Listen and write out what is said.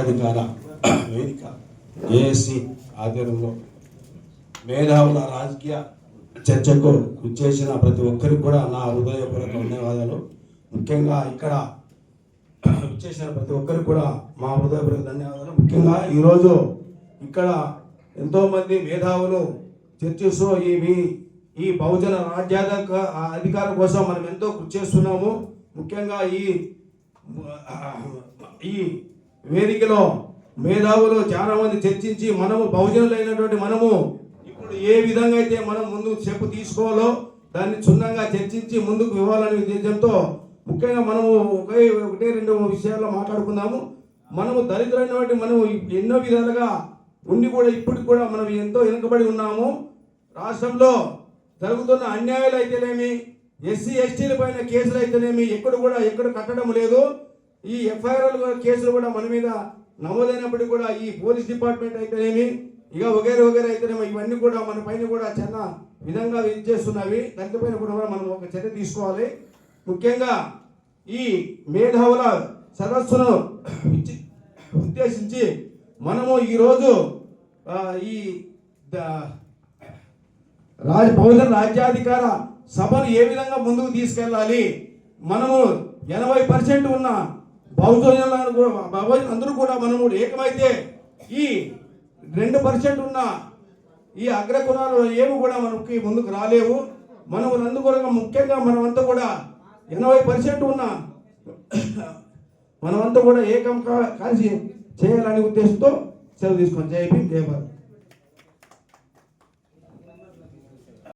రాజ్యాధికార వేదిక ఏఎస్సి ఆధ్వర్యంలో మేధావుల రాజకీయ చర్చకు విచ్చేసిన ప్రతి ఒక్కరికి కూడా నా హృదయపూర్వక ధన్యవాదాలు. ముఖ్యంగా ఇక్కడ విచ్చేసిన ప్రతి ఒక్కరికి కూడా మా హృదయపూర్వక ధన్యవాదాలు. ముఖ్యంగా ఈరోజు ఇక్కడ ఎంతోమంది మేధావులు చర్చిస్తూ ఈ బహుజన అధికారం కోసం మనం ఎంతో కృషి చేస్తున్నాము. ముఖ్యంగా ఈ వేదికలో మేధావులు చాలా మంది చర్చించి మనము బహుజనులైనటువంటి మనము ఇప్పుడు ఏ విధంగా అయితే మనం ముందు స్టెప్ తీసుకోవాలో దాన్ని క్షుణ్ణంగా చర్చించి ముందుకు ఇవ్వాలనే ఉద్దేశంతో ముఖ్యంగా మనము ఒకటే రెండు విషయాల్లో మాట్లాడుకుందాము. మనము దళితులైనటువంటి మనము ఎన్నో విధాలుగా ఉండి కూడా ఇప్పటికి కూడా మనం ఎంతో వెనుకబడి ఉన్నాము. రాష్ట్రంలో జరుగుతున్న అన్యాయాలు అయితేనేమి, ఎస్సీ ఎస్టీల పైన కేసులు అయితేనేమి ఎక్కడ కట్టడం లేదు. ఈ ఎఫ్ఐఆర్ కేసులు కూడా మన మీద నమోదైనప్పటికీ కూడా ఈ పోలీస్ డిపార్ట్మెంట్ అయితేనేమి ఇక వగేరే అయితేనేమి ఇవన్నీ కూడా మన పైన కూడా చాలా విధంగా చేస్తున్నవి. దానిపైన కూడా మనం ఒక చర్య తీసుకోవాలి. ముఖ్యంగా ఈ మేధావుల సదస్సును ఉద్దేశించి మనము ఈరోజు ఈ బహుజన రాజ్యాధికార సభను ఏ విధంగా ముందుకు తీసుకెళ్ళాలి, మనము 80% ఉన్న అందరూ కూడా మనము ఏకమైతే ఈ 2% ఉన్న ఈ అగ్రకులాలు ఏమి కూడా మనకి ముందుకు రాలేవు. మనము అందుకొరకు ముఖ్యంగా మనమంతా కూడా 80% ఉన్న మనమంతా కూడా ఏకం కలిసి చేయాలనే ఉద్దేశంతో సెలవు తీసుకొని జై భీమ్ జై భారత్.